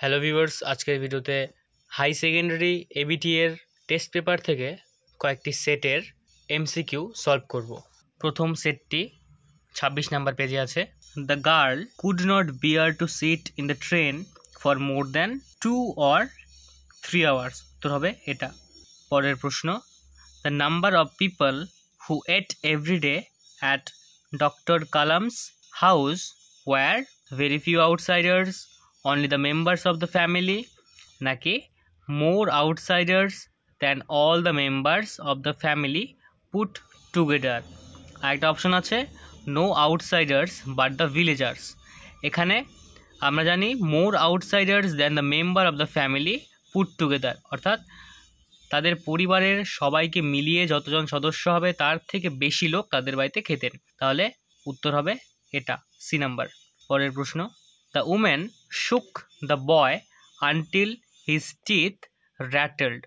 Hello viewers, আজকের ভিডিওতে high secondary ABT এর টেস্ট পেপার থেকে কয়েকটি সেটের এমসিকিউ সলভ করব। প্রথম সেটটি 26 নাম্বার পেজে আছে। The girl could not bear to sit in the train for more than 2 or 3 hours। উত্তর হবে এটা। পরের প্রশ্ন, the number of people who ate every day at doctor Kalam's house were very few outsiders, only the members of the family, নাকি more outsiders than all the members of the family put together। আরেকটা option আছে no outsiders but the villagers। এখানে আমরা জানি more outsiders than the member of the family put together, অর্থাৎ তাদের পরিবারের সবাইকে মিলিয়ে যতজন সদস্য হবে তার থেকে বেশি লোক তাদের বাড়িতে খেতেন। তাহলে উত্তর হবে এটা, সি নাম্বার। পরের প্রশ্ন, the women shook the boy until his teeth rattled।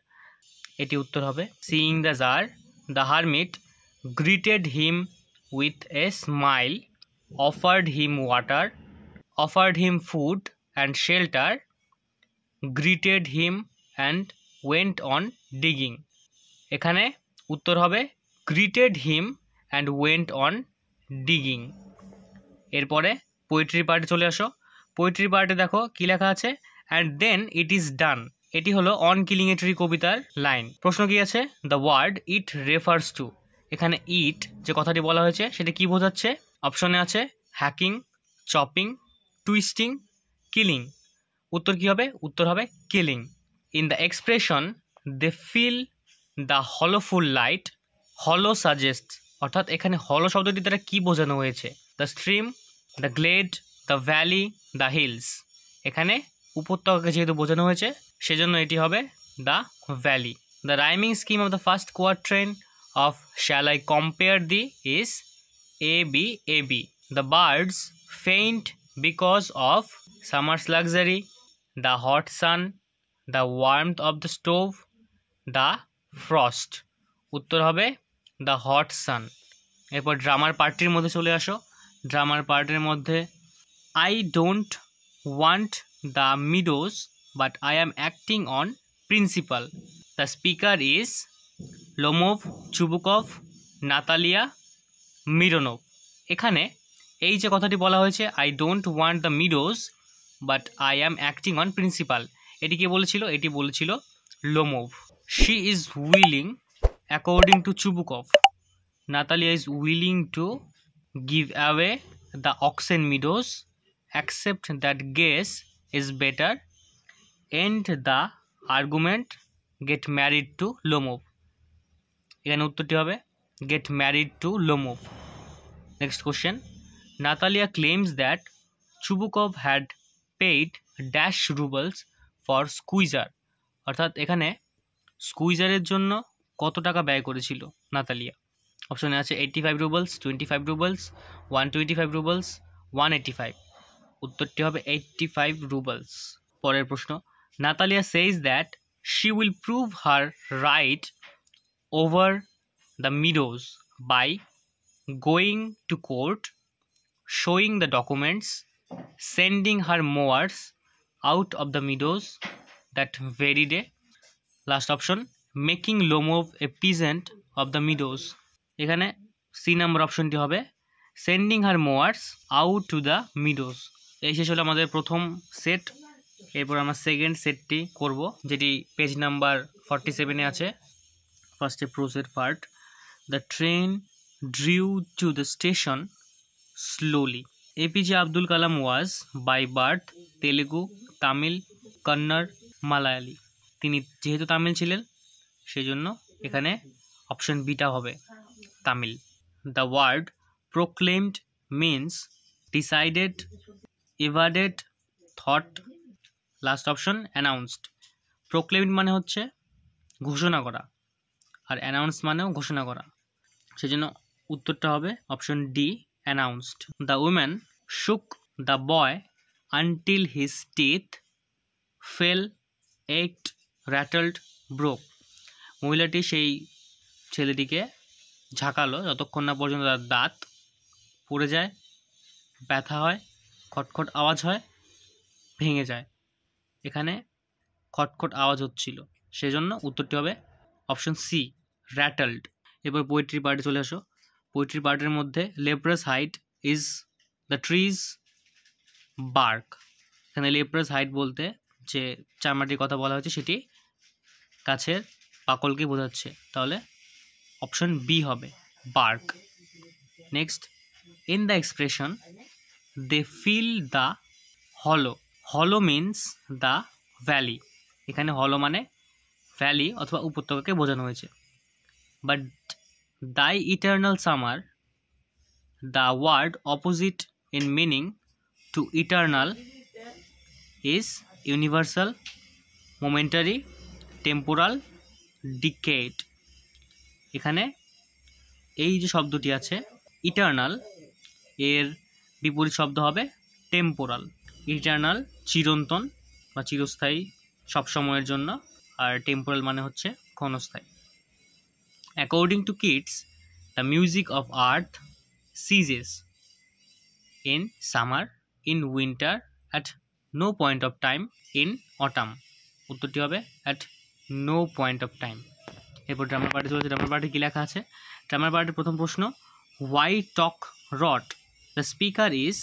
এটি উত্তর হবে seeing the jar, the hermit greeted him with a smile, offered him water, offered him food and shelter, greeted him and went on digging। এখানে উত্তর হবে greeted him and went on digging। এরপরে poetry পার্টে চলে আসো। Poetry পার্টে দেখো কি লেখা আছে, and then it is done. এটি হলো অন কিলিং এ ট্রি কবিতার লাইন। প্রশ্ন কি আছে, the word it refers to. এখানে ইট যে কথাটি বলা হয়েছে সেটা কি বোঝাচ্ছে? অপশনে আছে হ্যাকিং, চপিং, টুইস্টিং, কিলিং। উত্তর কি হবে? উত্তর হবে killing. In the expression they feel the hollow full light, hollow suggest, অর্থাৎ এখানে হলো শব্দটি দ্বারা কি বোঝানো হয়েছে? The stream, the glade, the valley, the hills. এখানে উপত্যকাকে যেহেতু বোঝানো হয়েছে সেজন্য এটি হবে the valley. The rhyming scheme of the first quatrain of shall I compare thee is A B A B. The birds faint because of summer's luxury, the hot sun, the warmth of the stove, the frost. উত্তর হবে the hot সান। এরপর ড্রামার পার্টটির মধ্যে চলে আসো। ড্রামার পার্টের মধ্যে I don't want the meadows but I am acting on principle. The speaker is Lomov, Chubukov, Natalia, Mironov। এখানে এই যে কথাটি বলা হয়েছে I don't want the meadows but I am acting on principle, এটি কে বলেছিল? এটি বলেছিল Lomov. She is willing according to Chubukov, Natalia is willing to give away the oxen meadows except that guess is better, end the argument, get married to Lomov। এখানে উত্তরটি হবে get married to Lomov। Next question, Natalia claims that Chubukov had paid dash rubles for squeezer, অর্থাৎ এখানে স্কুইজারের জন্য কত টাকা ব্যয় করেছিল নাতালিয়া? অপশনে আছে 85 রুবলস, 25 রুবলস, 125 রুবলস, 185। উত্তরটি হবে 85 রুবলস। পরের প্রশ্ন, Natalia says that she will prove her right over the meadows by going to court, showing the documents, sending her mowers out of the meadows that very day. Last option, making Lomov a peasant of the meadows. এখানে C number অপশনটি হবে sending her mowers out to the meadows. এই শেষ হলো আমাদের প্রথম set. এরপর আমরা সেকেন্ড সেটটি করব, যেটি পেজ নাম্বার 47-এ আছে। ফার্স্টে প্রোজের part, the train drew to the station slowly. APJ Abdul Kalam was by birth Telugu, Tamil, Kannada, Malayali. তিনি যেহেতু তামিল ছিলেন সেই জন্য এখানে অপশন বিটা হবে Tamil. The word proclaimed means decided, evaded, thought. Last option announced. Proclaimed মানে হচ্ছে ঘোষণা করা, আর অ্যানাউন্স মানেও ঘোষণা করা, সেজন্য উত্তরটা হবে option D, announced. The woman shook the boy until his teeth fell, ached, rattled, broke. মহিলাটি সেই ছেলেটিকে ঝাঁকালো যতক্ষণ না পর্যন্ত তার দাঁত পড়ে যায়, ব্যথা হয়, খটখট আওয়াজ হয়, ভেঙে যায়। এখানে খটখট আওয়াজ হচ্ছিল, সেজন্য উত্তরটি হবে অপশন সি, র্যাটলড। এবার পোয়েট্রি পার্টে চলে আসো। পোয়েট্রি পার্টের মধ্যে leprous hide is the tree's bark. এখানে লেপ্রাস হাইট বলতে যে চামড়াটির কথা বলা হয়েছে সেটি গাছের পাকলকে বোঝাচ্ছে, তাহলে অপশন বি হবে, bark. Next, in the expression they feel the hollow, hollow means the valley. এখানে হলো মানে ভ্যালি অথবা উপত্যকাকে বোঝানো হয়েছে। But thy eternal summer, the word opposite in meaning to eternal is universal, momentary, temporal, decade. এখানে এই যে শব্দটি আছে ইটার্নাল, এর বিপরীত শব্দ হবে টেম্পোরাল। ইটার্নাল চিরন্তন বা চিরস্থায়ী, সবসময়ের জন্য, আর টেম্পোরাল মানে হচ্ছে ক্ষণস্থায়ী। According to Keats, the music of earth ceases in summer, in winter, at no point of time in autumn। উত্তরটি হবে at no point of time। এরপর ড্রামার পার্টে চলেছে। ড্রামার পার্টে কী লেখা আছে? ড্রামার পার্টের প্রথম প্রশ্ন, why talk rot? The speaker is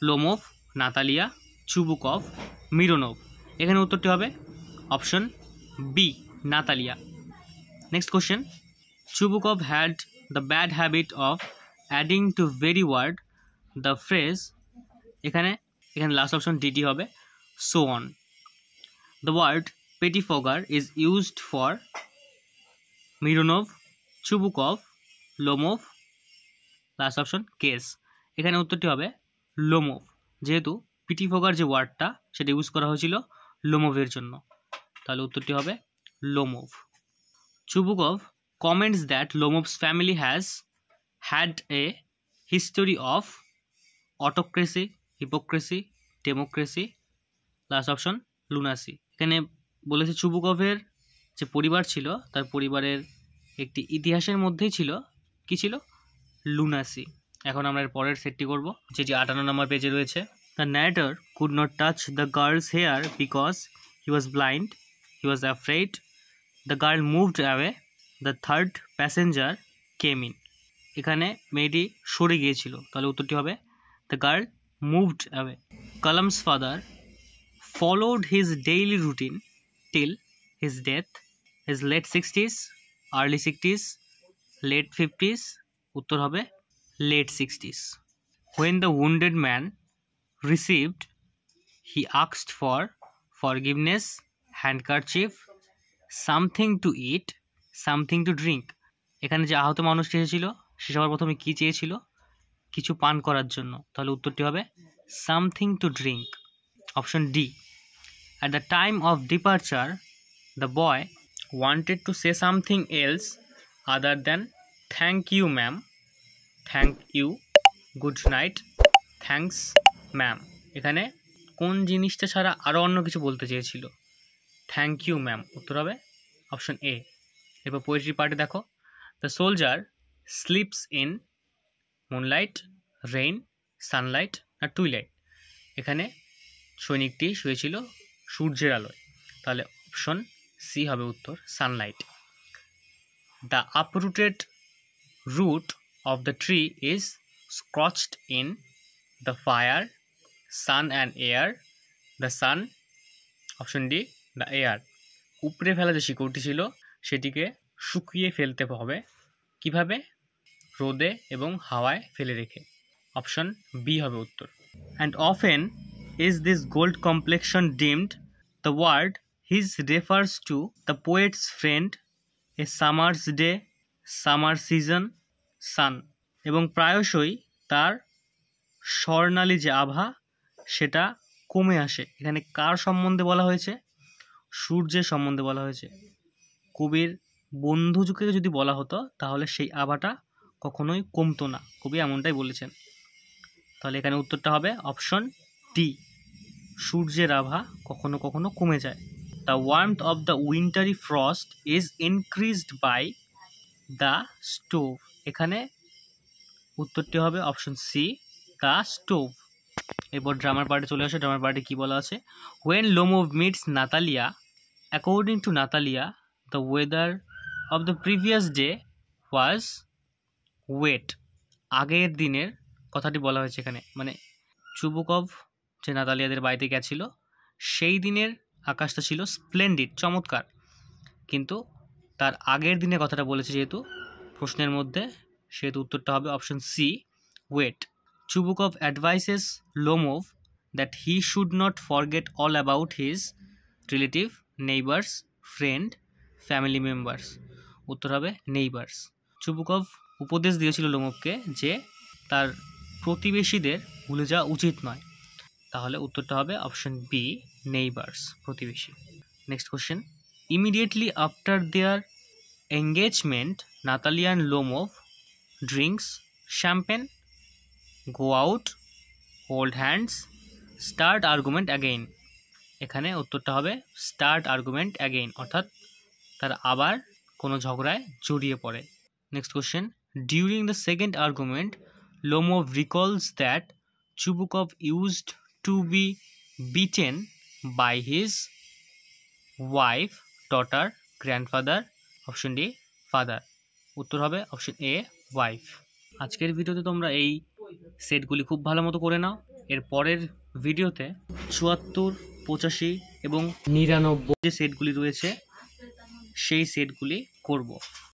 Lomov, Natalya, Chubukov, Mironov. এখানে উত্তরটি হবে option B, Natalya. Next question, Chubukov had the bad habit of adding to very word the phrase. এখানে লাস্ট অপশন ডিটি হবে, so on. The word pettifogger is used for Mironov, Chubukov, Lomov, last option case. এখানে উত্তরটি হবে Lomov, যেহেতু পিটিফগার যে ওয়ার্ডটা সেটা ইউজ করা হয়েছিল লোমোভের জন্য, তাহলে উত্তরটি হবে Lomov. Chubukov comments that Lomov's family has had a history of autocracy, hypocrisy, democracy, last option lunacy। এখানে বলেছে চুবুকভের যে পরিবার ছিল তার পরিবারের একটি ইতিহাসের মধ্যেই ছিল কি ছিল, লুনাসি। এখন আমরা এর পরের সেটটি করব, যেটি 58 নম্বর পেজে রয়েছে। The narrator could not touch the girl's hair because he was blind, he was afraid, the girl moved away, the third passenger came in. এখানে মেয়েটি সরে গিয়েছিল, তাহলে উত্তরটি হবে the girl moved away. Kalam's father followed his daily routine till his death, his late 60s, early 60s, late 50s, উত্তর হবে late 60s। When the wounded man received, he asked for forgiveness, handkerchief, something to eat, something to drink. এখানে যে আহত মানুষটি এসেছিল সে সবার প্রথমে কী চেয়েছিল, কিছু পান করার জন্য, তাহলে উত্তরটি হবে something to drink, option D. At the time of departure the boy wanted to say something else other than thank you ma'am, thank you, good night, thanks ma'am. এখানে কোন জিনিসটা ছাড়া আরও অন্য কিছু বলতে চেয়েছিল, থ্যাংক ইউ ম্যাম, উত্তর হবে অপশন এ। এরপর পোয়েট্রি পার্টে দেখো, the soldier sleeps in moonlight, rain, sunlight আর টুইলাইট। এখানে সৈনিকটি শুয়েছিল সূর্যের আলোয়, তাহলে অপশন সি হবে উত্তর, sunlight. The uprooted root of the tree is scorched in the fire, sun and air, the sun, option D, the air. উপড়ে ফেলা যে শিকড়টি ছিল সেটিকে শুকিয়ে ফেলতে হবে, কিভাবে, রোদে এবং হাওয়ায় ফেলে রেখে, অপশন বি হবে উত্তর। And often is this gold complexion dimmed, the word his refers to the poet's friend, a summer's day, summer season, sun. এবং প্রায়শই তার স্বর্ণালী যে আভা সেটা কমে আসে। এখানে কার সম্বন্ধে বলা হয়েছে, সূর্যের সম্বন্ধে বলা হয়েছে। কবির বন্ধুকে যদি বলা হতো তাহলে সেই আভাটা কখনোই কমতো না, কবি এমনটাই বলেছেন। তাহলে এখানে উত্তরটা হবে অপশন ডি, সূর্যের আভা কখনো কখনো কমে যায়। The warmth of the wintry frost is increased by the stove. এখানে উত্তরটি হবে অপশন সি, দ্য স্টোভ। এরপর ড্রামার পার্টে চলে আসে। ড্রামার পার্টে কী বলা আছে? When Lomov meets Natalia, according to Natalia the weather of the previous day was wet. আগের দিনের কথাটি বলা হয়েছে এখানে, মানে চুবুকভ যে নাতালিয়াদের বাড়িতে গেছিল সেই দিনের আকাশটা ছিল স্প্লেন্ডিড, চমৎকার, কিন্তু তার আগের দিনের কথাটা বলেছে যেহেতু প্রশ্নের মধ্যে, সেহেতু উত্তরটা হবে option C, wet. Chubukov advises Lomov that he should not forget all about his relative, neighbours, friend, family members. উত্তর হবে নেইবার্স। চুবুকভ উপদেশ দিয়েছিল লোমোভকে যে তার প্রতিবেশীদের ভুলে যাওয়া উচিত নয়। তাহলে উত্তরটা হবে অপশন বি, নেইবার্স, প্রতিবেশী। Next question, immediately after their engagement Natalia and Lomov drinks champagne, go out, hold hands, start argument again. এখানে উত্তরটা হবে স্টার্ট আর্গুমেন্ট অ্যাগেইন, অর্থাৎ তার আবার কোনো ঝগড়ায় জড়িয়ে পড়ে। Next question, during the second argument Lomov recalls that Chubukov used to be beaten by his wife, daughter, grandfather. Option D, father. উত্তর হবে অপশন এ, ওয়াইফ। আজকের ভিডিওতে তোমরা এই সেটগুলি খুব ভালো মতো করে নাও। এর পরের ভিডিওতে ৭৪, ৮৫ এবং ৯৯ যে সেটগুলি রয়েছে সেই সেটগুলি করব।